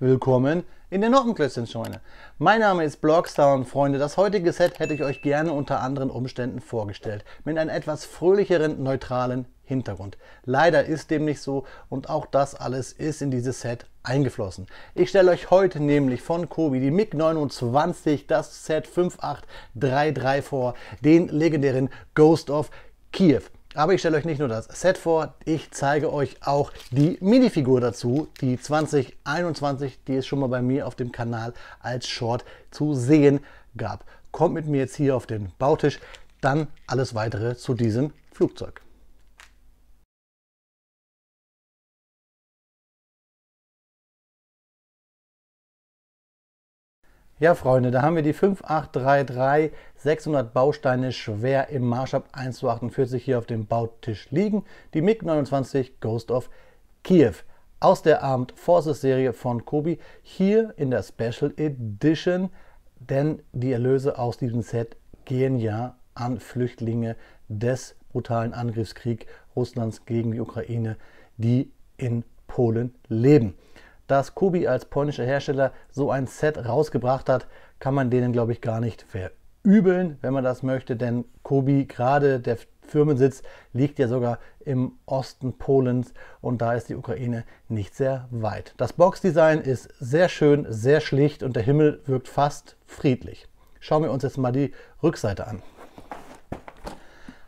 willkommen in der Noppenklötzchenscheune. Mein Name ist Blockstar und Freunde, das heutige Set hätte ich euch gerne unter anderen Umständen vorgestellt, mit einem etwas fröhlicheren, neutralen Hintergrund. Leider ist dem nicht so und auch das alles ist in dieses Set eingeflossen. Ich stelle euch heute nämlich von Kobi die MiG-29, das Set 5833 vor, den legendären Ghost of Kiev. Aber ich stelle euch nicht nur das Set vor, ich zeige euch auch die Minifigur dazu, die 2021, die es schon mal bei mir auf dem Kanal als Short zu sehen gab. Kommt mit mir jetzt hier auf den Bautisch, dann alles weitere zu diesem Flugzeug. Ja Freunde, da haben wir die 5833, 600 Bausteine schwer im Maßstab 1:48 hier auf dem Bautisch liegen. Die MiG-29 Ghost of Kiev aus der Armed Forces Serie von Kobi, hier in der Special Edition, denn die Erlöse aus diesem Set gehen ja an Flüchtlinge des brutalen Angriffskriegs Russlands gegen die Ukraine, die in Polen leben. Dass Kobi als polnischer Hersteller so ein Set rausgebracht hat, kann man denen, glaube ich, gar nicht verübeln, wenn man das möchte, denn Kobi, gerade der Firmensitz, liegt ja sogar im Osten Polens und da ist die Ukraine nicht sehr weit. Das Boxdesign ist sehr schön, sehr schlicht und der Himmel wirkt fast friedlich. Schauen wir uns jetzt mal die Rückseite an.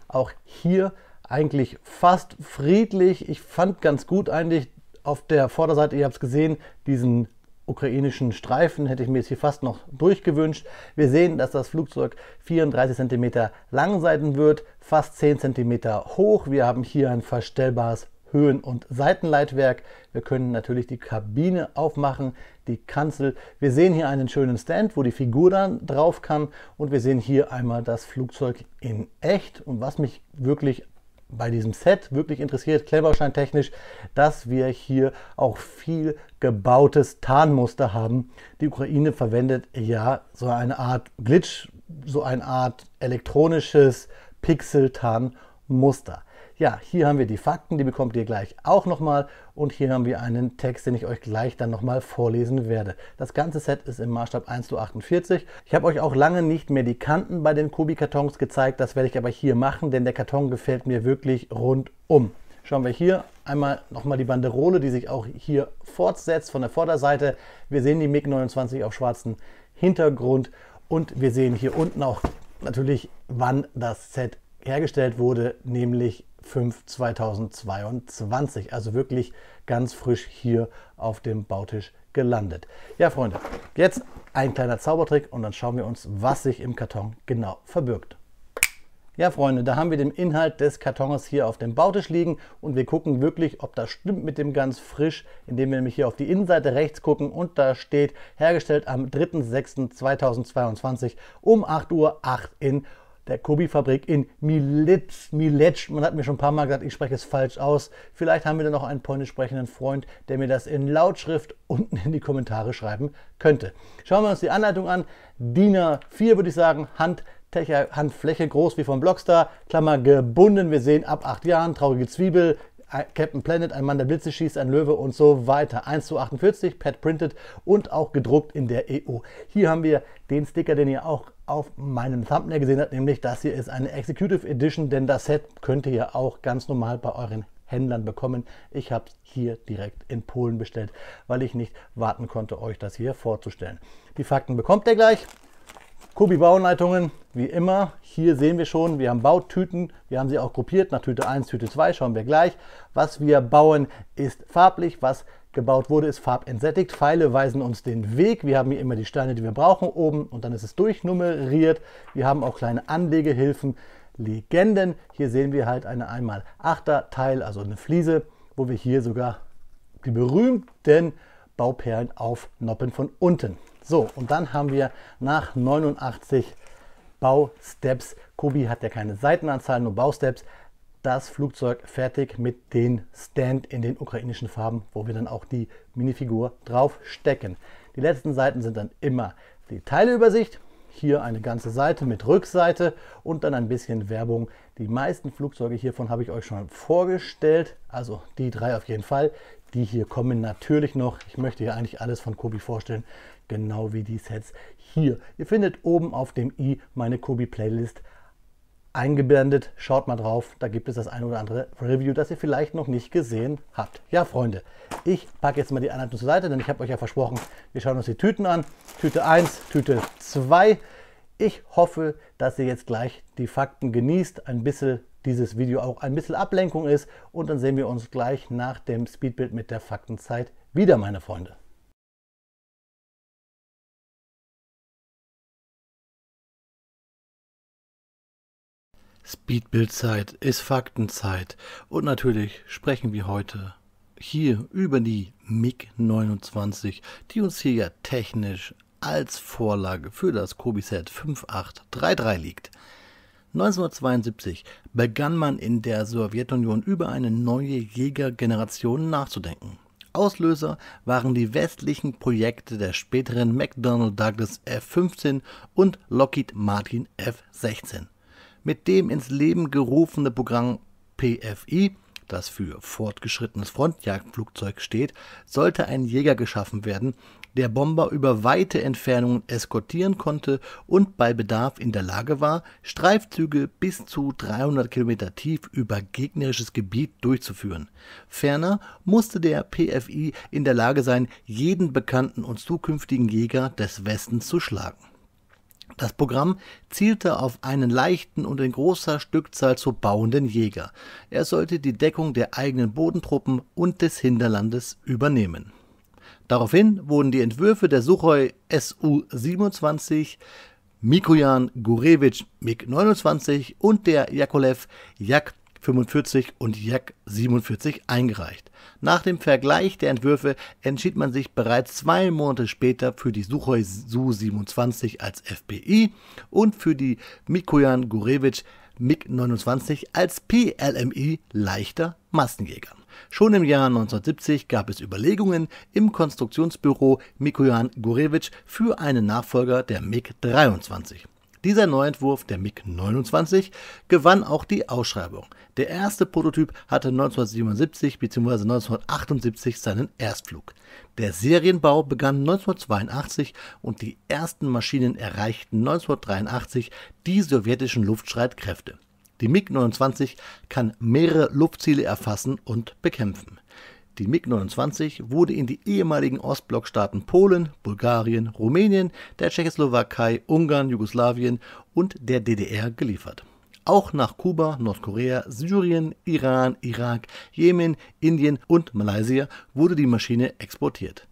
Auch hier eigentlich fast friedlich. Ich fand ganz gut eigentlich, auf der Vorderseite, ihr habt es gesehen, diesen ukrainischen Streifen hätte ich mir jetzt hier fast noch durchgewünscht. Wir sehen, dass das Flugzeug 34 cm lang sein wird, fast 10 cm hoch. Wir haben hier ein verstellbares Höhen- und Seitenleitwerk. Wir können natürlich die Kabine aufmachen, die Kanzel. Wir sehen hier einen schönen Stand, wo die Figur dann drauf kann. Und wir sehen hier einmal das Flugzeug in echt. Und was mich wirklich bei diesem Set wirklich interessiert, klemmbausteintechnisch, dass wir hier auch viel gebautes Tarnmuster haben. Die Ukraine verwendet ja so eine Art Glitch, so eine Art elektronisches Pixel-Tarnmuster. Ja, hier haben wir die Fakten, die bekommt ihr gleich auch nochmal und hier haben wir einen Text, den ich euch gleich dann nochmal vorlesen werde. Das ganze Set ist im Maßstab 1:48. Ich habe euch auch lange nicht mehr die Kanten bei den Kobi-Kartons gezeigt, das werde ich aber hier machen, denn der Karton gefällt mir wirklich rundum. Schauen wir hier einmal nochmal die Banderole, die sich auch hier fortsetzt von der Vorderseite. Wir sehen die MiG-29 auf schwarzem Hintergrund und wir sehen hier unten auch natürlich, wann das Set hergestellt wurde, nämlich 5/2022, also wirklich ganz frisch hier auf dem Bautisch gelandet. Ja Freunde, jetzt ein kleiner Zaubertrick und dann schauen wir uns, was sich im Karton genau verbirgt. Ja Freunde, da haben wir den Inhalt des Kartons hier auf dem Bautisch liegen und wir gucken wirklich, ob das stimmt mit dem ganz frisch, indem wir nämlich hier auf die Innenseite rechts gucken und da steht, hergestellt am 3.6.2022 um 8:08 Uhr in der Kobi-Fabrik in Mielec. Man hat mir schon ein paar Mal gesagt, ich spreche es falsch aus. Vielleicht haben wir da noch einen polnisch sprechenden Freund, der mir das in Lautschrift unten in die Kommentare schreiben könnte. Schauen wir uns die Anleitung an. DIN A4 würde ich sagen, Handfläche groß wie vom Blockstar, Klammer gebunden. Wir sehen ab 8 Jahren, traurige Zwiebel, Captain Planet, ein Mann, der Blitze schießt, ein Löwe und so weiter. 1:48, Pad printed und auch gedruckt in der EU. Hier haben wir den Sticker, den ihr auch auf meinem Thumbnail gesehen habt, nämlich das hier ist eine Executive Edition, denn das Set könnt ihr ja auch ganz normal bei euren Händlern bekommen. Ich habe es hier direkt in Polen bestellt, weil ich nicht warten konnte, euch das hier vorzustellen. Die Fakten bekommt ihr gleich. Kobi Bauanleitungen, wie immer, hier sehen wir schon, wir haben Bautüten, wir haben sie auch gruppiert nach Tüte 1, Tüte 2, schauen wir gleich. Was wir bauen ist farblich, was gebaut wurde ist farbentsättigt, Pfeile weisen uns den Weg, wir haben hier immer die Steine, die wir brauchen oben und dann ist es durchnummeriert. Wir haben auch kleine Anlegehilfen, Legenden, hier sehen wir halt eine 1x8er Teil, also eine Fliese, wo wir hier sogar die berühmten Bauperlen aufnoppen von unten. So, und dann haben wir nach 89 Bausteps, Kobi hat ja keine Seitenanzahl, nur Bausteps, das Flugzeug fertig mit den Stand in den ukrainischen Farben, wo wir dann auch die Minifigur drauf stecken. Die letzten Seiten sind dann immer die Teileübersicht. hier eine ganze Seite mit Rückseite und dann ein bisschen Werbung. Die meisten Flugzeuge hiervon habe ich euch schon vorgestellt, also die 3 auf jeden Fall. Die hier kommen natürlich noch. Ich möchte hier eigentlich alles von Cobi vorstellen, genau wie die Sets hier. Ihr findet oben auf dem i meine Cobi Playlist eingeblendet. Schaut mal drauf, da gibt es das ein oder andere Review, das ihr vielleicht noch nicht gesehen habt. Ja, Freunde, ich packe jetzt mal die Anleitung zur Seite, denn ich habe euch ja versprochen, wir schauen uns die Tüten an. Tüte 1, Tüte 2. Ich hoffe, dass ihr jetzt gleich die Fakten genießt, ein bisschen dieses Video auch ein bisschen Ablenkung ist und dann sehen wir uns gleich nach dem Speedbild mit der Faktenzeit wieder, meine Freunde. Speedbildzeit ist Faktenzeit und natürlich sprechen wir heute hier über die MiG-29, die uns hier ja technisch als Vorlage für das Cobi-Set 5833 liegt. 1972 begann man in der Sowjetunion über eine neue Jägergeneration nachzudenken. Auslöser waren die westlichen Projekte der späteren McDonnell Douglas F-15 und Lockheed Martin F-16. Mit dem ins Leben gerufene Programm PFI, das für fortgeschrittenes Frontjagdflugzeug steht, sollte ein Jäger geschaffen werden, der Bomber über weite Entfernungen eskortieren konnte und bei Bedarf in der Lage war, Streifzüge bis zu 300 Kilometer tief über gegnerisches Gebiet durchzuführen. Ferner musste der PFI in der Lage sein, jeden bekannten und zukünftigen Jäger des Westens zu schlagen. Das Programm zielte auf einen leichten und in großer Stückzahl zu bauenden Jäger. Er sollte die Deckung der eigenen Bodentruppen und des Hinterlandes übernehmen. Daraufhin wurden die Entwürfe der Suchoi Su-27, Mikojan Gurevich MiG-29 und der Yakolev Jak-45 und Jak-47 eingereicht. Nach dem Vergleich der Entwürfe entschied man sich bereits 2 Monate später für die Suchoi Su-27 als FPI und für die Mikojan Gurevich MiG-29 als PLMI leichter Massenjäger. Schon im Jahr 1970 gab es Überlegungen im Konstruktionsbüro Mikojan Gurevich für einen Nachfolger der MiG-23. Dieser Neuentwurf der MiG-29 gewann auch die Ausschreibung. Der erste Prototyp hatte 1977 bzw. 1978 seinen Erstflug. Der Serienbau begann 1982 und die ersten Maschinen erreichten 1983 die sowjetischen Luftstreitkräfte. Die MiG-29 kann mehrere Luftziele erfassen und bekämpfen. Die MiG-29 wurde in die ehemaligen Ostblockstaaten Polen, Bulgarien, Rumänien, der Tschechoslowakei, Ungarn, Jugoslawien und der DDR geliefert. Auch nach Kuba, Nordkorea, Syrien, Iran, Irak, Jemen, Indien und Malaysia wurde die Maschine exportiert.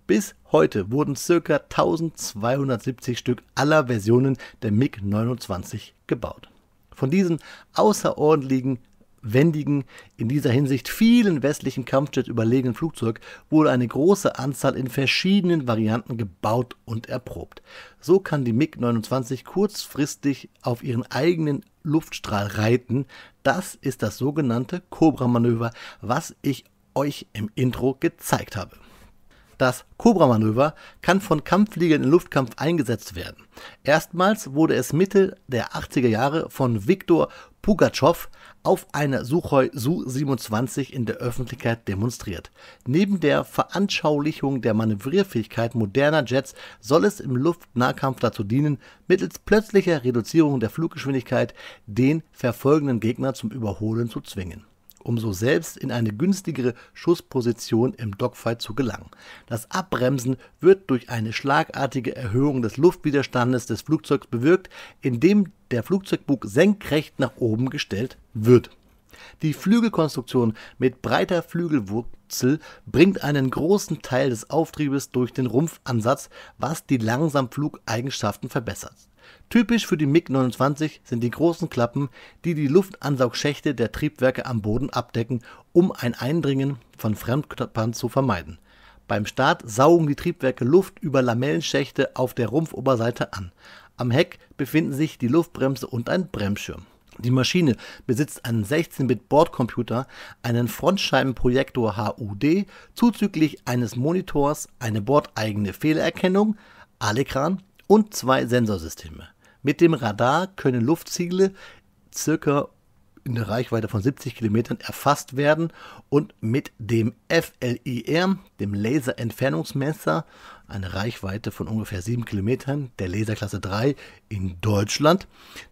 Bis heute wurden ca. 1270 Stück aller Versionen der MiG-29 gebaut. Von diesen außerordentlichen, wendigen, in dieser Hinsicht vielen westlichen Kampfjets überlegenen Flugzeug wurde eine große Anzahl in verschiedenen Varianten gebaut und erprobt. So kann die MiG-29 kurzfristig auf ihren eigenen Luftstrahl reiten. Das ist das sogenannte Cobra-Manöver, was ich euch im Intro gezeigt habe. Das Cobra-Manöver kann von Kampffliegern im Luftkampf eingesetzt werden. Erstmals wurde es Mitte der 80er Jahre von Viktor Pugatschow auf einer Suchoi Su-27 in der Öffentlichkeit demonstriert. Neben der Veranschaulichung der Manövrierfähigkeit moderner Jets soll es im Luftnahkampf dazu dienen, mittels plötzlicher Reduzierung der Fluggeschwindigkeit den verfolgenden Gegner zum Überholen zu zwingen, um so selbst in eine günstigere Schussposition im Dogfight zu gelangen. Das Abbremsen wird durch eine schlagartige Erhöhung des Luftwiderstandes des Flugzeugs bewirkt, indem der Flugzeugbug senkrecht nach oben gestellt wird. Die Flügelkonstruktion mit breiter Flügelwurzel bringt einen großen Teil des Auftriebes durch den Rumpfansatz, was die Langsamflugeigenschaften verbessert. Typisch für die MiG-29 sind die großen Klappen, die die Luftansaugschächte der Triebwerke am Boden abdecken, um ein Eindringen von Fremdkörpern zu vermeiden. Beim Start saugen die Triebwerke Luft über Lamellenschächte auf der Rumpfoberseite an. Am Heck befinden sich die Luftbremse und ein Bremsschirm. Die Maschine besitzt einen 16-Bit-Bordcomputer, einen Frontscheibenprojektor HUD, zuzüglich eines Monitors, eine bordeigene Fehlererkennung, ALEKRAN und 2 Sensorsysteme. Mit dem Radar können Luftziele circa in der Reichweite von 70 Kilometern erfasst werden und mit dem FLIR, dem Laserentfernungsmesser, eine Reichweite von ungefähr 7 Kilometern, der Laserklasse 3 in Deutschland,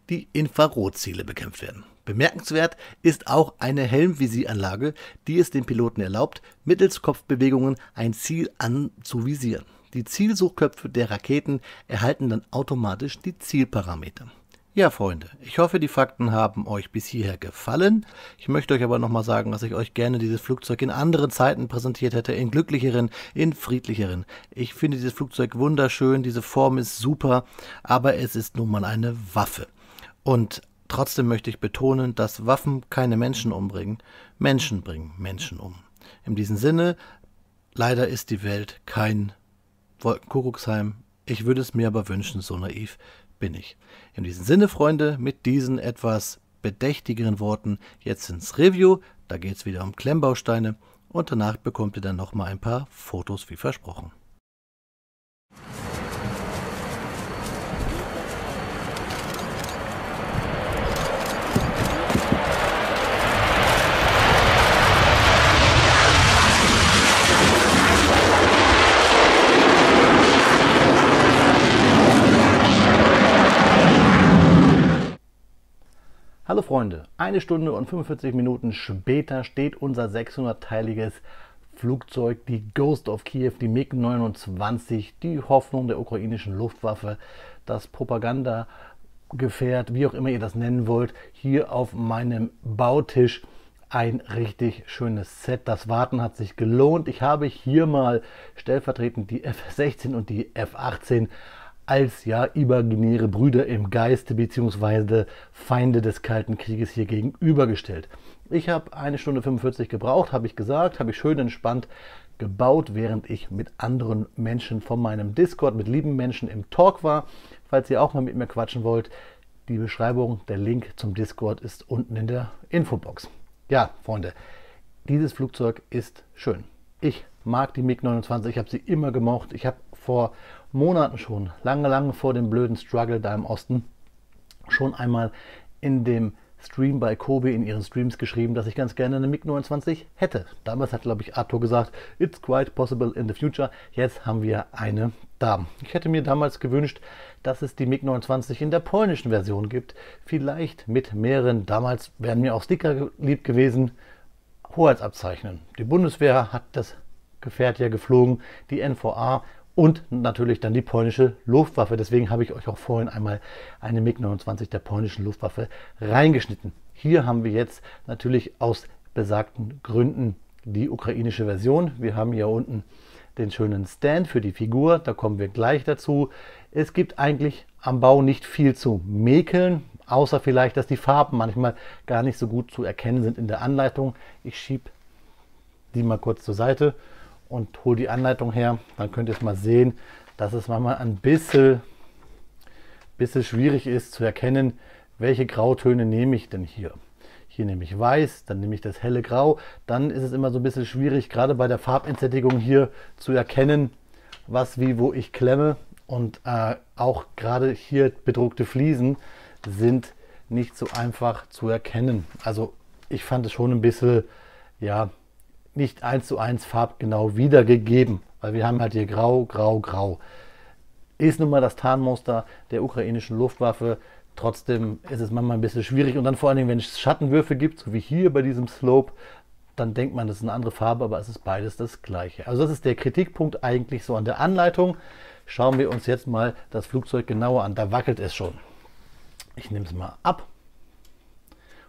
die Infrarotziele bekämpft werden. Bemerkenswert ist auch eine Helmvisieranlage, die es dem Piloten erlaubt, mittels Kopfbewegungen ein Ziel anzuvisieren. Die Zielsuchköpfe der Raketen erhalten dann automatisch die Zielparameter. Ja, Freunde, ich hoffe, die Fakten haben euch bis hierher gefallen. Ich möchte euch aber nochmal sagen, dass ich euch gerne dieses Flugzeug in anderen Zeiten präsentiert hätte, in glücklicheren, in friedlicheren. Ich finde dieses Flugzeug wunderschön, diese Form ist super, aber es ist nun mal eine Waffe. Und trotzdem möchte ich betonen, dass Waffen keine Menschen umbringen, Menschen bringen Menschen um. In diesem Sinne, leider ist die Welt kein Wolkenkuckucksheim. Ich würde es mir aber wünschen, so naiv bin ich. In diesem Sinne, Freunde, mit diesen etwas bedächtigeren Worten jetzt ins Review. Da geht es wieder um Klemmbausteine und danach bekommt ihr dann nochmal ein paar Fotos wie versprochen. Hallo Freunde, 1 Stunde und 45 Minuten später steht unser 600-teiliges Flugzeug, die Ghost of Kiev, die MiG-29, die Hoffnung der ukrainischen Luftwaffe, das Propagandagefährt, wie auch immer ihr das nennen wollt, hier auf meinem Bautisch. Ein richtig schönes Set. Das Warten hat sich gelohnt. Ich habe hier mal stellvertretend die F-16 und die F-18 als ja imaginäre Brüder im Geiste bzw. Feinde des Kalten Krieges hier gegenübergestellt. Ich habe 1 Stunde 45 gebraucht, habe ich gesagt, habe ich schön entspannt gebaut, während ich mit anderen Menschen von meinem Discord, mit lieben Menschen im Talk war. Falls ihr auch mal mit mir quatschen wollt, die Beschreibung, der Link zum Discord ist unten in der Infobox. Ja, Freunde, dieses Flugzeug ist schön. Ich mag die MiG-29, ich habe sie immer gemocht. Ich habe vor Monaten schon, lange vor dem blöden Struggle da im Osten, schon einmal in dem Stream bei Kobe in ihren Streams geschrieben, dass ich ganz gerne eine MiG-29 hätte. Damals hat, glaube ich, Arthur gesagt, it's quite possible in the future. Jetzt haben wir eine da. Ich hätte mir damals gewünscht, dass es die MiG-29 in der polnischen Version gibt. Vielleicht mit mehreren, damals wären mir auch Sticker lieb gewesen, Hoheitsabzeichnen. Die Bundeswehr hat das Gefährt ja geflogen, die NVA und natürlich dann die polnische Luftwaffe. Deswegen habe ich euch auch vorhin einmal eine MiG-29 der polnischen Luftwaffe reingeschnitten. Hier haben wir jetzt natürlich aus besagten Gründen die ukrainische Version. Wir haben hier unten den schönen Stand für die Figur, da kommen wir gleich dazu. Es gibt eigentlich am Bau nicht viel zu mäkeln, außer vielleicht, dass die Farben manchmal gar nicht so gut zu erkennen sind in der Anleitung. Ich schiebe die mal kurz zur Seite und hole die Anleitung her, dann könnt ihr es mal sehen, dass es manchmal ein bisschen schwierig ist zu erkennen, welche Grautöne nehme ich denn hier. Hier nehme ich weiß, dann nehme ich das helle Grau, dann ist es immer so ein bisschen schwierig, gerade bei der Farbentsättigung hier zu erkennen, was wie wo ich klemme. Und auch gerade hier bedruckte Fliesen sind nicht so einfach zu erkennen. Also ich fand es schon ein bisschen, ja, nicht 1:1 farbgenau wiedergegeben, weil wir haben halt hier grau, grau, grau. Ist nun mal das Tarnmuster der ukrainischen Luftwaffe, trotzdem ist es manchmal ein bisschen schwierig und dann vor allen Dingen, wenn es Schattenwürfe gibt, so wie hier bei diesem Slope, dann denkt man, das ist eine andere Farbe, aber es ist beides das gleiche. Also das ist der Kritikpunkt eigentlich so an der Anleitung. Schauen wir uns jetzt mal das Flugzeug genauer an, da wackelt es schon. Ich nehme es mal ab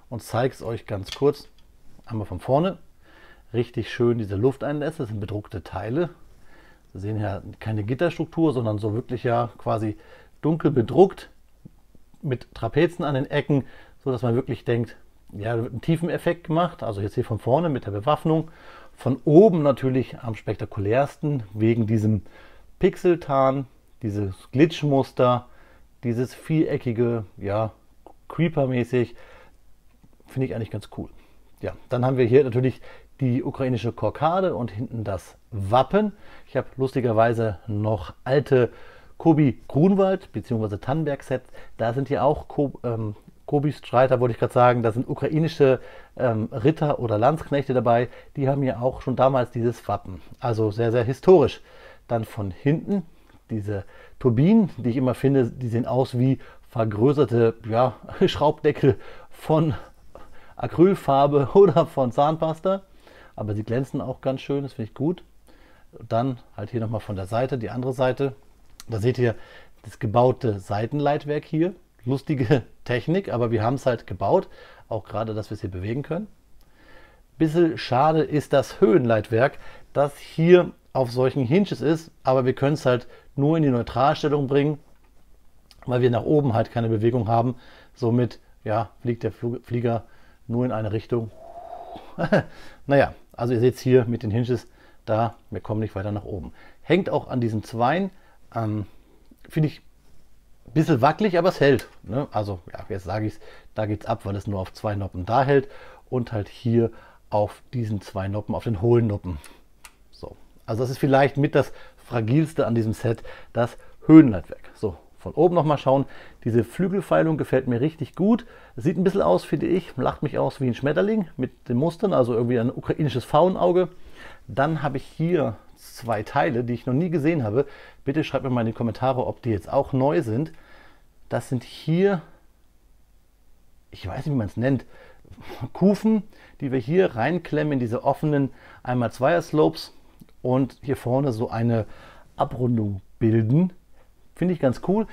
und zeige es euch ganz kurz, einmal von vorne. Richtig schön diese Lufteinlässe, das sind bedruckte Teile. Sie sehen ja keine Gitterstruktur, sondern so wirklich ja quasi dunkel bedruckt mit Trapezen an den Ecken, so dass man wirklich denkt, ja, da wird ein Tiefeneffekt gemacht. Also jetzt hier von vorne mit der Bewaffnung. Von oben natürlich am spektakulärsten wegen diesem Pixeltarn, dieses Glitchmuster, dieses viereckige, ja, Creeper-mäßig. Finde ich eigentlich ganz cool. Ja, dann haben wir hier natürlich die ukrainische Kokarde und hinten das Wappen. Ich habe lustigerweise noch alte Kobi Grunwald bzw. Tannenberg-Set. Da sind ja auch Kobi-Streiter, wollte ich gerade sagen. Da sind ukrainische Ritter oder Landsknechte dabei. Die haben ja auch schon damals dieses Wappen. Also sehr, sehr historisch. Dann von hinten diese Turbinen, die ich immer finde, die sehen aus wie vergrößerte Schraubdeckel von Acrylfarbe oder von Zahnpasta. Aber sie glänzen auch ganz schön, das finde ich gut. Dann halt hier nochmal von der Seite, die andere Seite. Da seht ihr das gebaute Seitenleitwerk hier. Lustige Technik, aber wir haben es halt gebaut. Auch gerade, dass wir es hier bewegen können. Bisschen schade ist das Höhenleitwerk, das hier auf solchen Hinges ist, aber wir können es halt nur in die Neutralstellung bringen, weil wir nach oben halt keine Bewegung haben. Somit fliegt der Flieger nur in eine Richtung. Naja, also ihr seht es hier mit den Hinges, wir kommen nicht weiter nach oben. Hängt auch an diesen Zweien, finde ich ein bisschen wackelig, aber es hält. Ne? Also jetzt sage ich es, da geht es ab, weil es nur auf 2 Noppen da hält und halt hier auf diesen 2 Noppen, auf den hohlen Noppen. So, also das ist vielleicht mit das fragilste an diesem Set, das Höhenleitwerk. So, von oben nochmal schauen. Diese Flügelfeilung gefällt mir richtig gut. Sieht ein bisschen aus, finde ich, lacht mich aus wie ein Schmetterling mit den Mustern, also irgendwie ein ukrainisches Faunauge. Dann habe ich hier 2 Teile, die ich noch nie gesehen habe. Bitte schreibt mir mal in die Kommentare, ob die jetzt auch neu sind. Das sind hier, ich weiß nicht, wie man es nennt, Kufen, die wir hier reinklemmen in diese offenen 1x2er Slopes und hier vorne so eine Abrundung bilden. Finde ich ganz cool.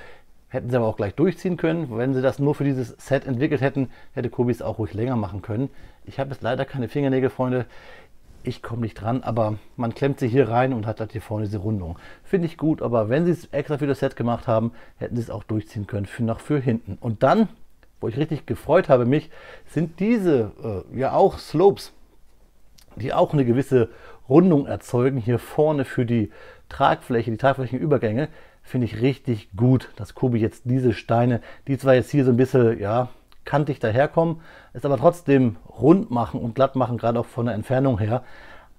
Hätten sie aber auch gleich durchziehen können. Wenn sie das nur für dieses Set entwickelt hätten, hätte Kobi es auch ruhig länger machen können. Ich habe jetzt leider keine Fingernägel, Freunde. Ich komme nicht dran, aber man klemmt sie hier rein und hat halt hier vorne diese Rundung. Finde ich gut, aber wenn sie es extra für das Set gemacht haben, hätten sie es auch durchziehen können für hinten. Und dann, wo ich richtig gefreut habe mich, sind diese auch Slopes, die auch eine gewisse Rundung erzeugen, hier vorne für die Tragfläche, die Tragflächenübergänge. Finde ich richtig gut, dass Kobi jetzt diese Steine, die zwar jetzt hier so ein bisschen kantig daherkommen, es aber trotzdem rund machen und glatt machen, gerade auch von der Entfernung her.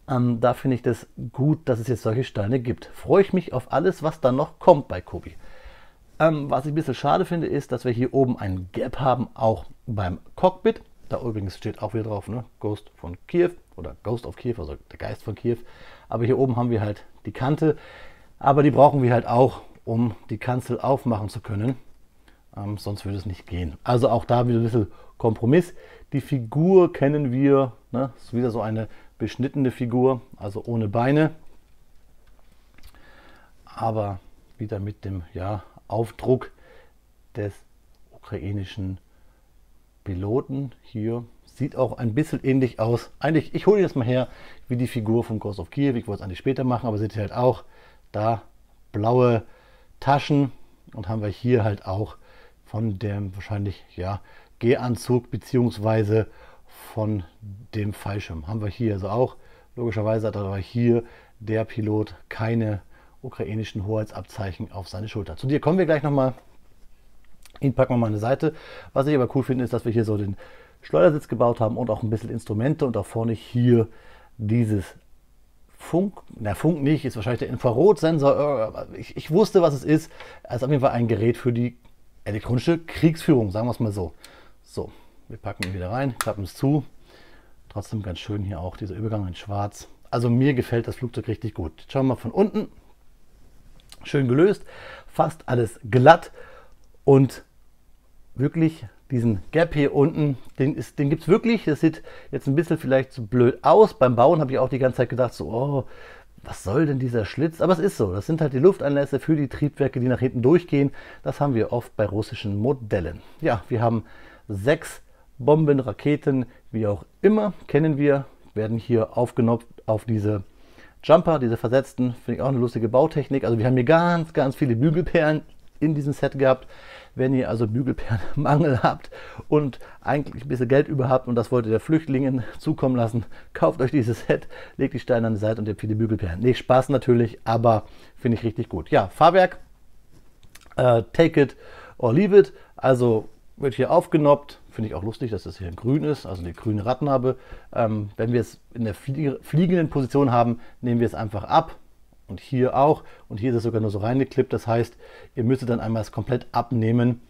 Da finde ich das gut, dass es jetzt solche Steine gibt. Freue ich mich auf alles, was dann noch kommt bei Kobi. Was ich ein bisschen schade finde, ist, dass wir hier oben ein Gap haben, auch beim Cockpit. Da übrigens steht auch wieder drauf, ne? Ghost von Kiew oder Ghost of Kiew, also der Geist von Kiew. Aber hier oben haben wir halt die Kante, aber die brauchen wir halt auch, um die Kanzel aufmachen zu können. Sonst würde es nicht gehen. Also auch da wieder ein bisschen Kompromiss. Die Figur kennen wir, ne? Ist wieder so eine beschnittene Figur, also ohne Beine. Aber wieder mit dem Aufdruck des ukrainischen Piloten hier. Sieht auch ein bisschen ähnlich aus. Eigentlich, ich hole jetzt mal her, wie die Figur von Ghost of Kiew. Ich wollte es eigentlich später machen, aber seht ihr halt auch da blaue Taschen und haben wir hier halt auch von dem wahrscheinlich Gehanzug beziehungsweise von dem Fallschirm. Haben wir hier also auch. Logischerweise hat aber hier der Pilot keine ukrainischen Hoheitsabzeichen auf seine Schulter. Zu dir kommen wir gleich nochmal. Ihn packen wir mal an die Seite. Was ich aber cool finde, ist, dass wir hier so den Schleudersitz gebaut haben und auch ein bisschen Instrumente und auch vorne hier dieses Funk nicht, ist wahrscheinlich der Infrarotsensor. Ich wusste, was es ist. Es ist auf jeden Fall ein Gerät für die elektronische Kriegsführung, sagen wir es mal so. So, wir packen ihn wieder rein, klappen es zu. Trotzdem ganz schön hier auch dieser Übergang in Schwarz. Also mir gefällt das Flugzeug richtig gut. Jetzt schauen wir mal von unten. Schön gelöst, fast alles glatt und wirklich diesen Gap hier unten, den gibt es wirklich. Das sieht jetzt ein bisschen vielleicht so blöd aus. Beim Bauen habe ich auch die ganze Zeit gedacht, so, oh, was soll denn dieser Schlitz? Aber es ist so. Das sind halt die Lufteinlässe für die Triebwerke, die nach hinten durchgehen. Das haben wir oft bei russischen Modellen. Ja, wir haben 6 Bomben, Raketen, wie auch immer, kennen wir, werden hier aufgenopft auf diese Jumper, diese versetzten. Finde ich auch eine lustige Bautechnik. Also wir haben hier ganz, ganz viele Bügelperlen in diesem Set gehabt. Wenn ihr also Bügelperlenmangel habt und eigentlich ein bisschen Geld über habt und das wollt ihr der Flüchtlingen zukommen lassen, kauft euch dieses Set, legt die Steine an die Seite und ihr habt viele Bügelperlen. Nicht Spaß natürlich, aber finde ich richtig gut. Ja, Fahrwerk, take it or leave it, also wird hier aufgenoppt. Finde ich auch lustig, dass das hier in grün ist, also die grüne Radnabe. Wenn wir es in der fliegenden Position haben, nehmen wir es einfach ab und hier auch. Und hier ist es sogar nur so reingeklippt. Das heißt, ihr müsstet dann einmal es komplett abnehmen.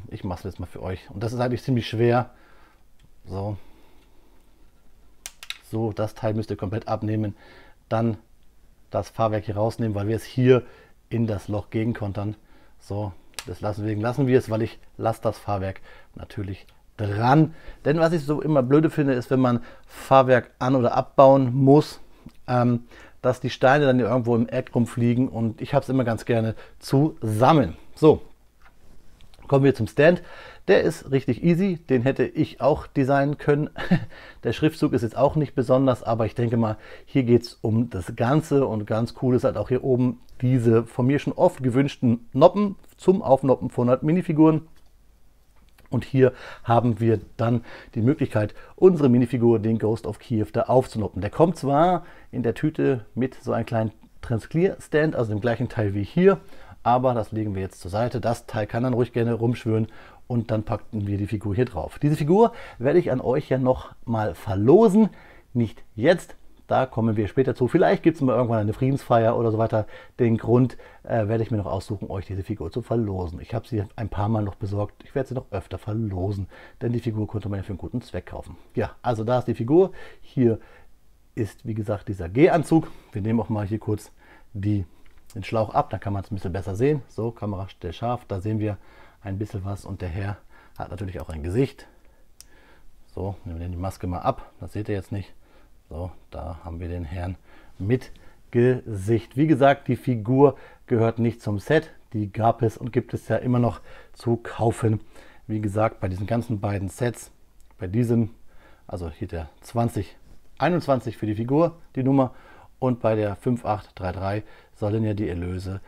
Ich mache es jetzt mal für euch. Und das ist eigentlich ziemlich schwer. So. So, das Teil müsst ihr komplett abnehmen. Dann das Fahrwerk hier rausnehmen, weil wir es hier in das Loch gegenkontern. So, deswegen lassen wir es, weil ich lasse das Fahrwerk natürlich dran. Denn was ich so immer blöde finde, ist, wenn man Fahrwerk an- oder abbauen muss, dass die Steine dann irgendwo im Eck rumfliegen, und ich habe es immer ganz gerne zusammen. So, kommen wir zum Stand. Der ist richtig easy, den hätte ich auch designen können. Der Schriftzug ist jetzt auch nicht besonders, aber ich denke mal, hier geht es um das Ganze, und ganz cool ist halt auch hier oben diese von mir schon oft gewünschten Noppen zum Aufnoppen von Minifiguren. Und hier haben wir dann die Möglichkeit, unsere Minifigur, den Ghost of Kiev, da aufzunoppen. Der kommt zwar in der Tüte mit so einem kleinen Transclear-Stand, also dem gleichen Teil wie hier, aber das legen wir jetzt zur Seite. Das Teil kann dann ruhig gerne rumschwören, und dann packen wir die Figur hier drauf. Diese Figur werde ich an euch ja noch mal verlosen. Nicht jetzt, da kommen wir später zu. Vielleicht gibt es mal irgendwann eine Friedensfeier oder so weiter. Den Grund werde ich mir noch aussuchen, euch diese Figur zu verlosen. Ich habe sie ein paar Mal noch besorgt. Ich werde sie noch öfter verlosen, denn die Figur konnte man ja für einen guten Zweck kaufen. Ja, also da ist die Figur. Hier ist, wie gesagt, dieser G-Anzug. Wir nehmen auch mal hier kurz den Schlauch ab, dann kann man es ein bisschen besser sehen. So, Kamera stellt scharf, da sehen wir ein bisschen was, und der Herr hat natürlich auch ein Gesicht. So, nehmen wir die Maske mal ab, das seht ihr jetzt nicht. So, da haben wir den Herrn mit Gesicht. Wie gesagt, die Figur gehört nicht zum Set, die gab es und gibt es ja immer noch zu kaufen. Wie gesagt, bei diesen ganzen beiden Sets, bei diesem, also hier der 2021 für die Figur, die Nummer, und bei der 5833 sollen ja die Erlöse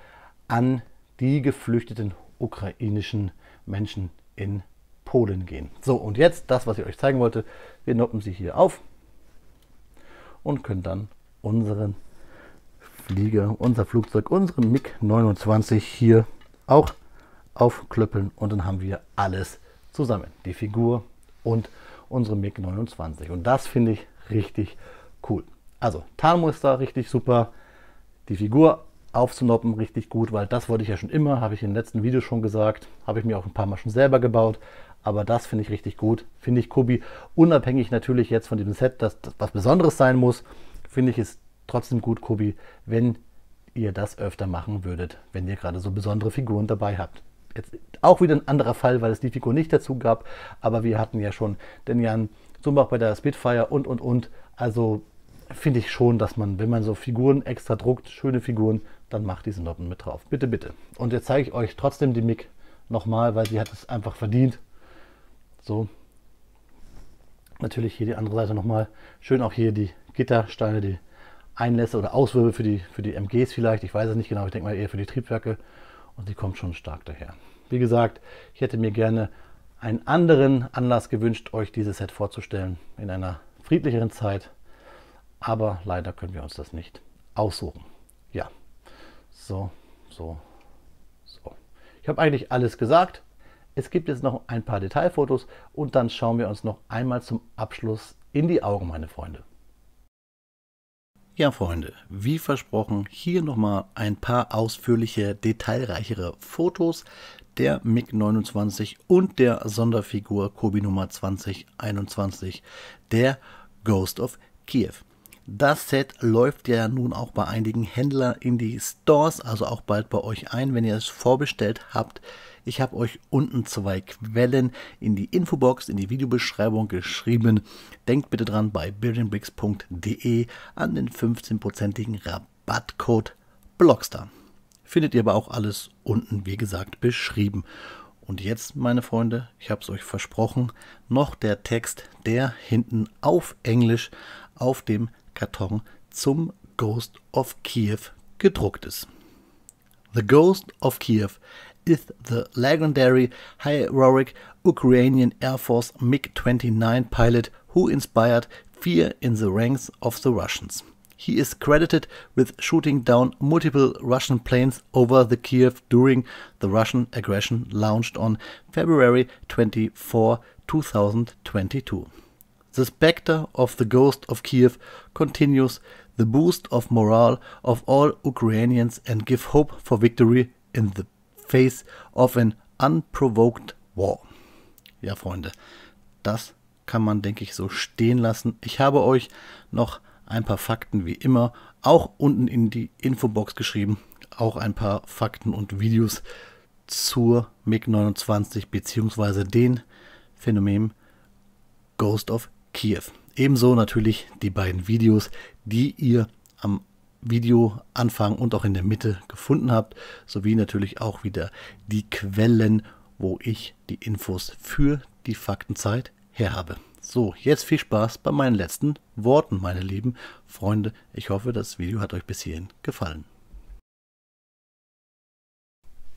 an die geflüchteten ukrainischen Menschen in Polen gehen. So, und jetzt das, was ich euch zeigen wollte. Wir noppen sie hier auf und können dann unseren Flieger, unser Flugzeug, unseren MiG-29 hier auch aufklöppeln, und dann haben wir alles zusammen. Die Figur und unsere MiG-29. Und das finde ich richtig cool. Also Tarnmuster richtig super, die Figur aufzunoppen richtig gut, weil das wollte ich ja schon immer, habe ich im letzten Video schon gesagt, habe ich mir auch ein paar Mal schon selber gebaut, aber das finde ich richtig gut, finde ich Kobi, unabhängig natürlich jetzt von diesem Set, dass das was Besonderes sein muss, finde ich es trotzdem gut, Kobi, wenn ihr das öfter machen würdet, wenn ihr gerade so besondere Figuren dabei habt. Jetzt auch wieder ein anderer Fall, weil es die Figur nicht dazu gab, aber wir hatten ja schon den Jan Sumbach bei der Spitfire und, also finde ich schon, dass man, wenn man so Figuren extra druckt, schöne Figuren, dann macht diese Noppen mit drauf. Bitte, bitte. Und jetzt zeige ich euch trotzdem die MiG nochmal, weil sie hat es einfach verdient. So. Natürlich hier die andere Seite nochmal. Schön auch hier die Gittersteine, die Einlässe oder Auswürfe für die MGs vielleicht. Ich weiß es nicht genau, ich denke mal eher für die Triebwerke. Und die kommt schon stark daher. Wie gesagt, ich hätte mir gerne einen anderen Anlass gewünscht, euch dieses Set vorzustellen in einer friedlicheren Zeit. Aber leider können wir uns das nicht aussuchen. Ja, so. Ich habe eigentlich alles gesagt. Es gibt jetzt noch ein paar Detailfotos, und dann schauen wir uns noch einmal zum Abschluss in die Augen, meine Freunde. Ja, Freunde, wie versprochen, hier nochmal ein paar ausführliche, detailreichere Fotos der MiG-29 und der Sonderfigur Kobi Nummer 2021, der Ghost of Kiev. Das Set läuft ja nun auch bei einigen Händlern in die Stores, also auch bald bei euch ein, wenn ihr es vorbestellt habt. Ich habe euch unten 2 Quellen in die Infobox, in die Videobeschreibung geschrieben. Denkt bitte dran, bei buildingbricks.de an den 15%igen Rabattcode Blockstar. Findet ihr aber auch alles unten, wie gesagt, beschrieben. Und jetzt, meine Freunde, ich habe es euch versprochen, noch der Text, der hinten auf Englisch auf dem Karton zum Ghost of Kiev gedruckt ist. The Ghost of Kiev is the legendary heroic Ukrainian Air Force MiG-29 pilot who inspired fear in the ranks of the Russians. He is credited with shooting down multiple Russian planes over the Kiev during the Russian aggression launched on February 24, 2022. The specter of the Ghost of Kiev continues the boost of morale of all Ukrainians and give hope for victory in the face of an unprovoked war. Ja, Freunde, das kann man, denke ich, so stehen lassen. Ich habe euch noch ein paar Fakten wie immer auch unten in die Infobox geschrieben. Auch ein paar Fakten und Videos zur MiG-29 bzw. den Phänomen Ghost of Kiev. Ebenso natürlich die beiden Videos, die ihr am Videoanfang und auch in der Mitte gefunden habt, sowie natürlich auch wieder die Quellen, wo ich die Infos für die Faktenzeit her habe. So, jetzt viel Spaß bei meinen letzten Worten, meine lieben Freunde. Ich hoffe, das Video hat euch bis hierhin gefallen.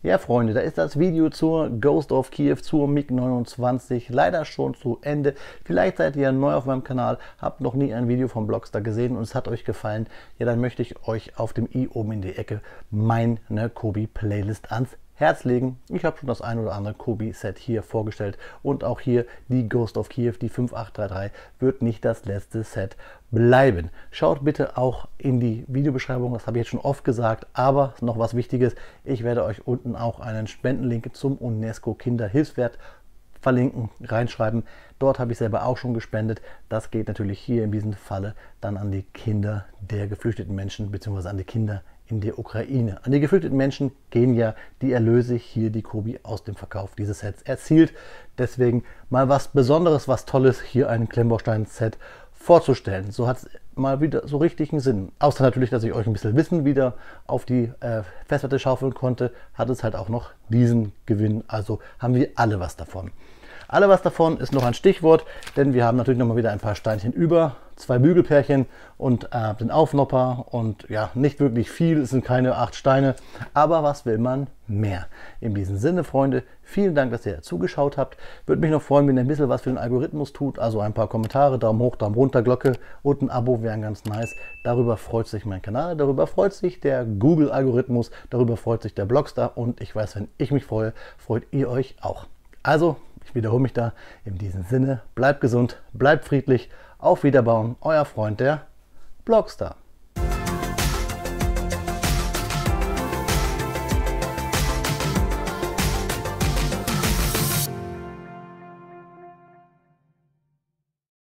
Ja, Freunde, da ist das Video zur Ghost of Kiev, zur MiG-29 leider schon zu Ende. Vielleicht seid ihr neu auf meinem Kanal, habt noch nie ein Video vom Blockstar gesehen und es hat euch gefallen. Ja, dann möchte ich euch auf dem i oben in die Ecke meine Kobi-Playlist ans Herz legen. Ich habe schon das ein oder andere Kobi-Set hier vorgestellt und auch hier die Ghost of Kiev, die 5833, wird nicht das letzte Set bleiben. Schaut bitte auch in die Videobeschreibung, das habe ich jetzt schon oft gesagt, aber noch was Wichtiges, ich werde euch unten auch einen Spendenlink zum UNESCO Kinderhilfswerk verlinken, reinschreiben. Dort habe ich selber auch schon gespendet. Das geht natürlich hier in diesem Falle dann an die Kinder der geflüchteten Menschen bzw. an die Kinder in der Ukraine. An die geflüchteten Menschen gehen ja die Erlöse hier, die Kobi aus dem Verkauf dieses Sets erzielt. Deswegen mal was Besonderes, was Tolles, hier ein Klemmbaustein-Set vorzustellen. So hat es mal wieder so richtigen Sinn. Außer natürlich, dass ich euch ein bisschen Wissen wieder auf die Festplatte schaufeln konnte, hat es halt auch noch diesen Gewinn. Also haben wir alle was davon. Alle was davon ist noch ein Stichwort, denn wir haben natürlich noch mal wieder ein paar Steinchen über, 2 Bügelpärchen und den Aufnopper und ja, nicht wirklich viel, es sind keine 8 Steine, aber was will man mehr? In diesem Sinne, Freunde, vielen Dank, dass ihr zugeschaut habt. Würde mich noch freuen, wenn ihr ein bisschen was für den Algorithmus tut, also ein paar Kommentare, Daumen hoch, Daumen runter, Glocke und ein Abo wären ganz nice. Darüber freut sich mein Kanal, darüber freut sich der Google-Algorithmus, darüber freut sich der Blockstar und ich weiß, wenn ich mich freue, freut ihr euch auch. Also, ich wiederhole mich da. In diesem Sinne, bleibt gesund, bleibt friedlich. Auf Wiederbauen, euer Freund, der Blockstar.